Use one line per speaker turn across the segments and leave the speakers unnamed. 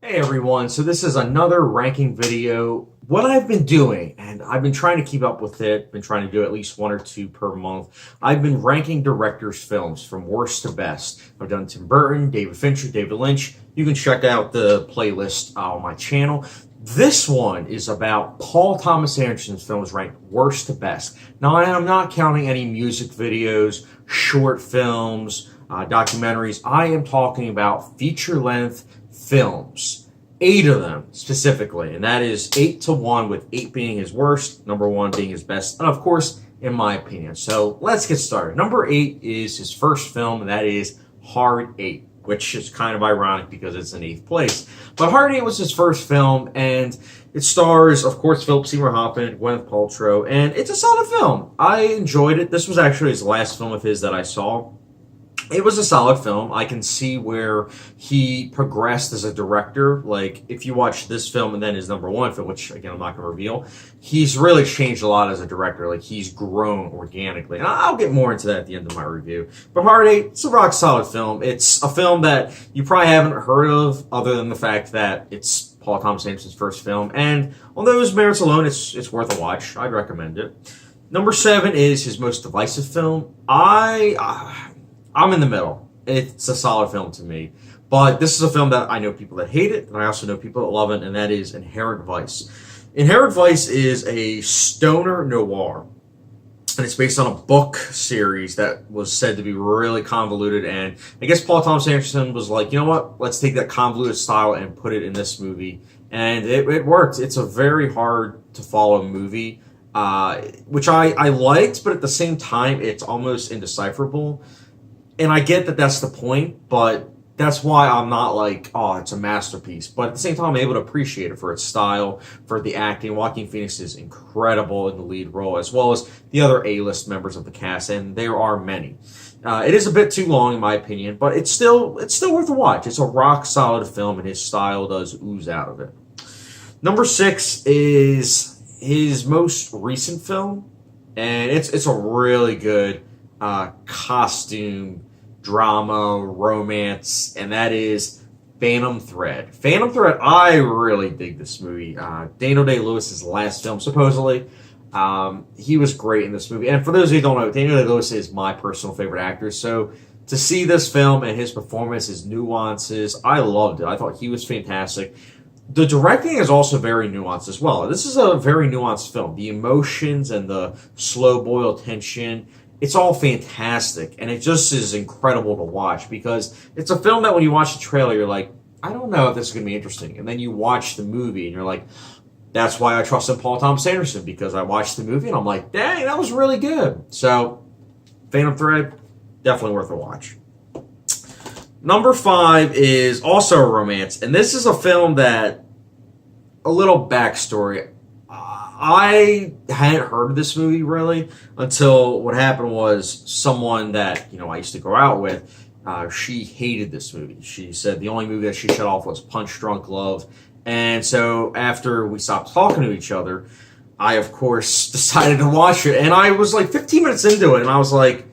Hey everyone, so this is another ranking video. What I've been doing, and I've been trying to keep up with it, been trying to do at least one or two per month. I've been ranking directors' films from worst to best. I've done Tim Burton, David Fincher, David Lynch. You can check out the playlist on my channel. This one is about Paul Thomas Anderson's films ranked worst to best. Now, I'm not counting any music videos, short films, documentaries. I am talking about feature-length films. 8 of them specifically, and that is 8 to 1, with 8 being his worst, number 1 being his best, and of course, in my opinion. So let's get started. Number 8 is his first film, and that is Hard 8, which is kind of ironic because it's in 8th place. But Hard 8 was his first film, and it stars, of course, Philip Seymour Hoffman, Gwyneth Paltrow, and it's a solid film. I enjoyed it. This was actually his last film of his that I saw. It was a solid film. I can see where he progressed as a director. Like, if you watch this film and then his number 1 film, which, again, I'm not going to reveal, he's really changed a lot as a director. Like, he's grown organically. And I'll get more into that at the end of my review. But Hard 8, it's a rock-solid film. It's a film that you probably haven't heard of, other than the fact that it's Paul Thomas Anderson's first film. And on those merits alone, it's worth a watch. I'd recommend it. Number 7 is his most divisive film. I'm in the middle. It's a solid film to me. But this is a film that I know people that hate it, and I also know people that love it, and that is Inherent Vice. Inherent Vice is a stoner noir, and it's based on a book series that was said to be really convoluted, and I guess Paul Thomas Anderson was like, you know what, let's take that convoluted style and put it in this movie, and it worked. It's a very hard to follow movie, which I liked, but at the same time, it's almost indecipherable. And I get that that's the point, but that's why I'm not like, oh, it's a masterpiece. But at the same time, I'm able to appreciate it for its style, for the acting. Joaquin Phoenix is incredible in the lead role, as well as the other A-list members of the cast, and there are many. It is a bit too long, in my opinion, but it's still worth a watch. It's a rock-solid film, and his style does ooze out of it. Number 6 is his most recent film, and it's a really good costume drama, romance, and that is Phantom Thread. Phantom Thread, I really dig this movie. Daniel Day-Lewis's last film, supposedly. He was great in this movie. And for those of you who don't know, Daniel Day-Lewis is my personal favorite actor. So to see this film and his performance, his nuances, I loved it. I thought he was fantastic. The directing is also very nuanced as well. This is a very nuanced film. The emotions and the slow-boiled tension, it's all fantastic, and it just is incredible to watch, because it's a film that when you watch the trailer, you're like, I don't know if this is going to be interesting. And then you watch the movie, and you're like, that's why I trust in Paul Thomas Anderson, because I watched the movie, and I'm like, dang, that was really good. So, Phantom Thread, definitely worth a watch. Number 5 is also a romance, and this is a film that, a little backstory, I hadn't heard of this movie really until what happened was someone that, I used to go out with, she hated this movie. She said the only movie that she shut off was PunchDrunk Love. And so after we stopped talking to each other, I, of course, decided to watch it. And I was like 15 minutes into it, and I was like,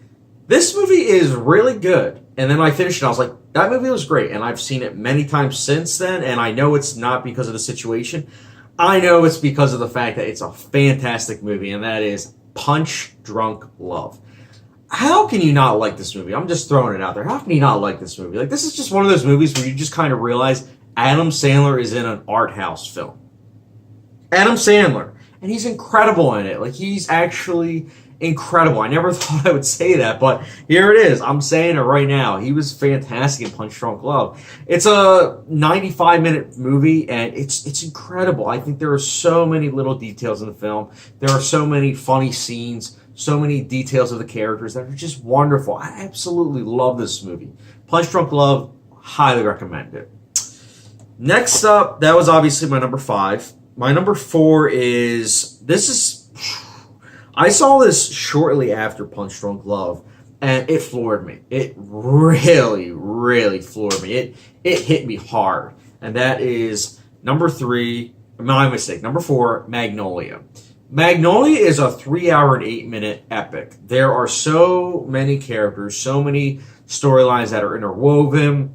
this movie is really good. And then I finished it, and I was like, that movie was great. And I've seen it many times since then, and I know it's not because of the situation. I know it's because of the fact that it's a fantastic movie, and that is PunchDrunk Love. How can you not like this movie? I'm just throwing it out there. How can you not like this movie? Like, this is just one of those movies where you just kind of realize Adam Sandler is in an art house film. Adam Sandler. And he's incredible in it. Like, he's actually incredible. I never thought I would say that, but here it is. I'm saying it right now. He was fantastic in PunchDrunk Love. It's a 95-minute movie, and it's incredible. I think there are so many little details in the film. There are so many funny scenes, so many details of the characters that are just wonderful. I absolutely love this movie. PunchDrunk Love, highly recommend it. Next up, that was obviously my number 5. My number 4 is, I saw this shortly after PunchDrunk Love, and it floored me. It really, really floored me. It hit me hard. And that is number 3, my mistake, number 4, Magnolia. Magnolia is a 3-hour and 8-minute epic. There are so many characters, so many storylines that are interwoven,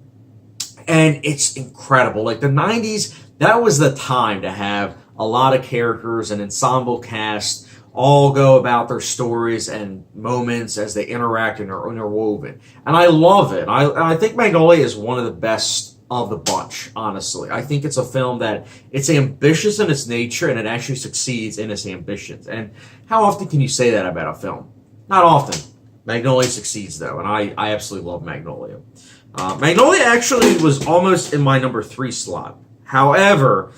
And it's incredible. Like the 90s, that was the time to have a lot of characters, an ensemble cast, all go about their stories and moments as they interact and are interwoven. And I love it. I think Magnolia is one of the best of the bunch, honestly. I think it's a film that it's ambitious in its nature and it actually succeeds in its ambitions. And how often can you say that about a film? Not often. Magnolia succeeds though, and I absolutely love Magnolia. Magnolia actually was almost in my number 3 slot. However,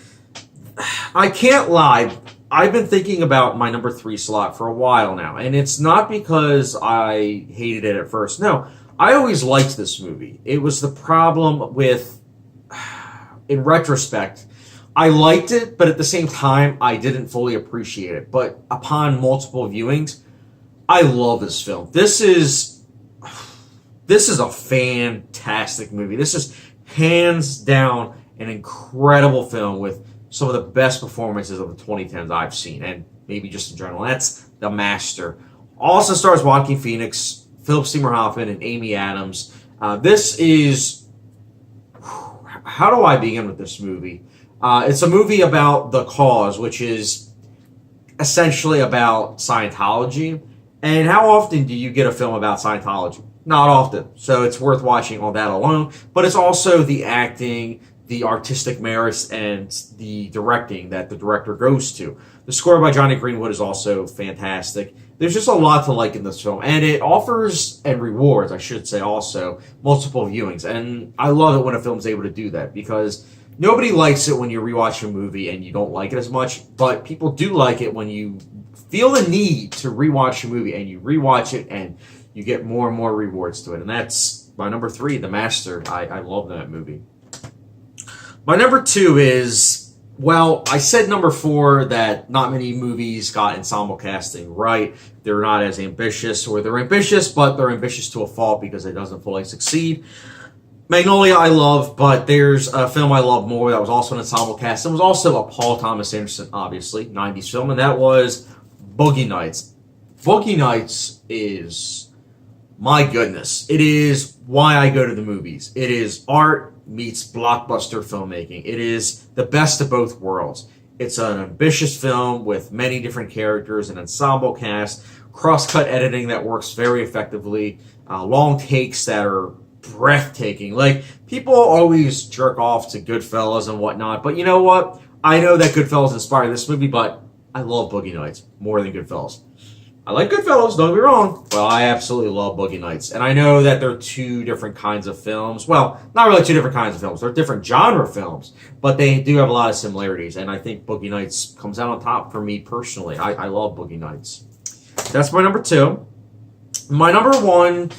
I can't lie. I've been thinking about my number 3 slot for a while now, and it's not because I hated it at first. No, I always liked this movie. It was the problem with, in retrospect, I liked it, but at the same time, I didn't fully appreciate it. But upon multiple viewings, I love this film. This is a fantastic movie. This is hands down an incredible film with some of the best performances of the 2010s I've seen, and maybe just in general. That's The Master. Also stars Joaquin Phoenix, Philip Seymour Hoffman, and Amy Adams. This is... How do I begin with this movie? It's a movie about The Cause, which is essentially about Scientology. And how often do you get a film about Scientology? Not often. So it's worth watching on that alone. But it's also the acting, the artistic merits, and the directing that the director goes to. The score by Johnny Greenwood is also fantastic. There's just a lot to like in this film. And it offers and rewards, I should say also, multiple viewings. And I love it when a film's able to do that, because nobody likes it when you rewatch a movie and you don't like it as much. But people do like it when you feel the need to rewatch a movie and you rewatch it and you get more and more rewards to it. And that's my number 3, The Master. I love that movie. My number 2 is, well, I said number 4 that not many movies got ensemble casting right. They're not as ambitious, or they're ambitious, but they're ambitious to a fault because it doesn't fully succeed. Magnolia I love, but there's a film I love more that was also an ensemble cast. It was also a Paul Thomas Anderson, obviously, 90s film, and that was Boogie Nights. Boogie Nights is, my goodness, it is why I go to the movies. It is art meets blockbuster filmmaking. It is the best of both worlds. It's an ambitious film with many different characters, an ensemble cast, cross-cut editing that works very effectively, long takes that are breathtaking. Like, people always jerk off to Goodfellas and whatnot, but you know what? I know that Goodfellas inspired this movie, but I love Boogie Nights more than Goodfellas. I like Goodfellas, don't get me wrong. Well, I absolutely love Boogie Nights. And I know that they're 2 different kinds of films. Well, not really 2 different kinds of films. They're different genre films, but they do have a lot of similarities. And I think Boogie Nights comes out on top for me personally. I love Boogie Nights. That's my number 2. My number 1,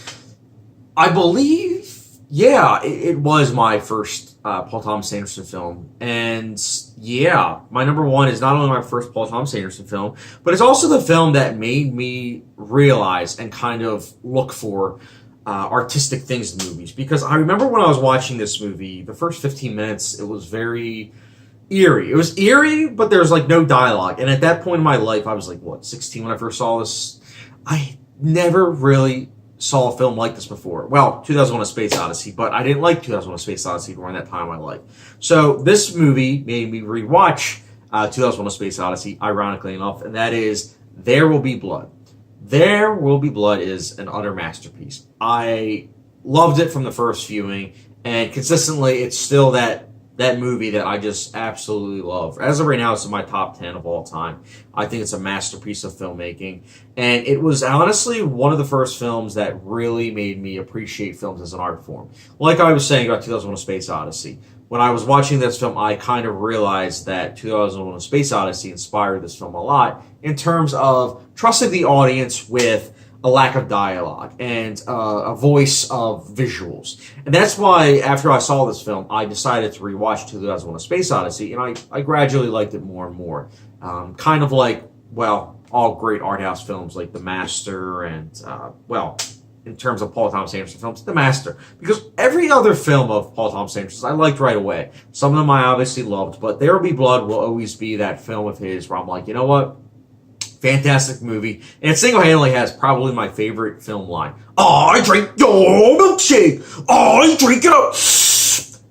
I believe, yeah, it was my first Paul Thomas Anderson film. And yeah, my number 1 is not only my first Paul Thomas Anderson film, but it's also the film that made me realize and kind of look for artistic things in movies. Because I remember when I was watching this movie, the first 15 minutes, it was very eerie. It was eerie, but there was like no dialogue. And at that point in my life, I was like, what, 16 when I first saw this? I never really saw a film like this before. Well, 2001: A Space Odyssey, but I didn't like 2001: A Space Odyssey during that time of my life. So this movie made me rewatch 2001: A Space Odyssey, ironically enough, and that is There Will Be Blood. There Will Be Blood is an utter masterpiece. I loved it from the first viewing, and consistently it's still that movie that I just absolutely love. As of right now, it's in my top 10 of all time. I think it's a masterpiece of filmmaking. And it was honestly one of the first films that really made me appreciate films as an art form. Like I was saying about 2001: A Space Odyssey. When I was watching this film, I kind of realized that 2001: A Space Odyssey inspired this film a lot in terms of trusting the audience with a lack of dialogue and a voice of visuals. And that's why after I saw this film, I decided to rewatch 2001: A Space Odyssey, and I gradually liked it more and more. Kind of like, well, all great art house films like The Master and, well, in terms of Paul Thomas Anderson films, The Master. Because every other film of Paul Thomas Anderson's I liked right away. Some of them I obviously loved, but There Will Be Blood will always be that film of his where I'm like, you know what? Fantastic movie. And it single-handedly has probably my favorite film line. I drink your milkshake. I drink it up.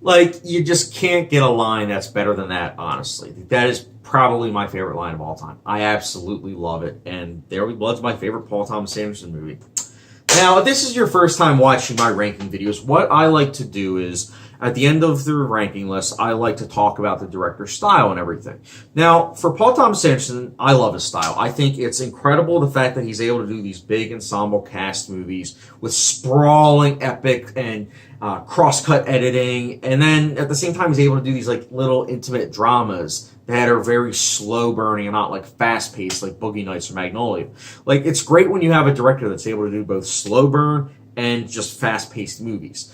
Like, you just can't get a line that's better than that, honestly. That is probably my favorite line of all time. I absolutely love it. And There Will Be Blood's my favorite Paul Thomas Anderson movie. Now, if this is your first time watching my ranking videos, what I like to do is, at the end of the ranking list, I like to talk about the director's style and everything. Now, for Paul Thomas Anderson, I love his style. I think it's incredible the fact that he's able to do these big ensemble cast movies with sprawling, epic, and cross-cut editing. And then, at the same time, he's able to do these like little intimate dramas that are very slow burning and not like fast paced like Boogie Nights or Magnolia. Like, it's great when you have a director that's able to do both slow burn and just fast paced movies.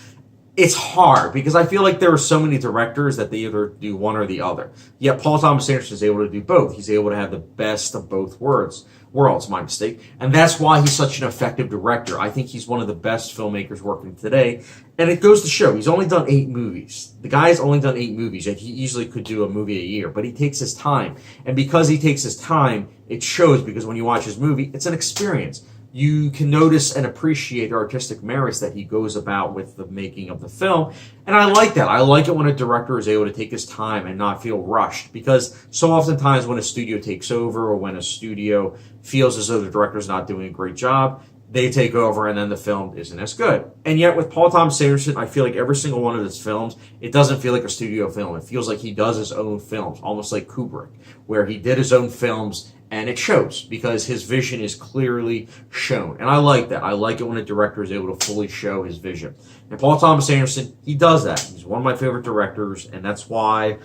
It's hard because I feel like there are so many directors that they either do one or the other. Yet Paul Thomas Anderson is able to do both. He's able to have the best of both worlds. My mistake. And that's why he's such an effective director. I think he's one of the best filmmakers working today. And it goes to show, he's only done 8 movies. The guy's only done 8 movies, yet he easily could do a movie a year. But he takes his time. And because he takes his time, it shows, because when you watch his movie, it's an experience. You can notice and appreciate the artistic merits that he goes about with the making of the film. And I like that. I like it when a director is able to take his time and not feel rushed, because so oftentimes when a studio takes over or when a studio feels as though the director's not doing a great job, they take over and then the film isn't as good. And yet with Paul Thomas Anderson, I feel like every single one of his films, it doesn't feel like a studio film. It feels like he does his own films, almost like Kubrick, where he did his own films. And it shows because his vision is clearly shown. And I like that. I like it when a director is able to fully show his vision. And Paul Thomas Anderson, he does that. He's one of my favorite directors, and that's why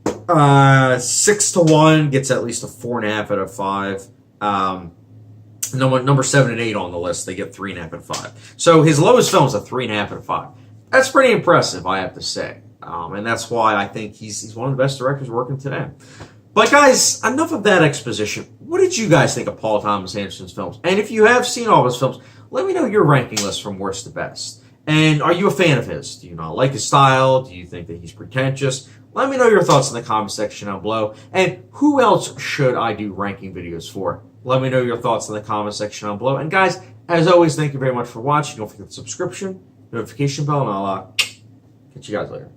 6-1 gets at least a 4.5 out of 5. Number 7 and 8 on the list, they get 3.5 out of 5. So his lowest film is a 3.5 out of 5. That's pretty impressive, I have to say. And that's why I think he's one of the best directors working today. But guys, enough of that exposition. What did you guys think of Paul Thomas Anderson's films? And if you have seen all of his films, let me know your ranking list from worst to best. And are you a fan of his? Do you not like his style? Do you think that he's pretentious? Let me know your thoughts in the comment section down below. And who else should I do ranking videos for? Let me know your thoughts in the comment section down below. And guys, as always, thank you very much for watching. Don't forget the subscription, notification bell, and I'll catch you guys later.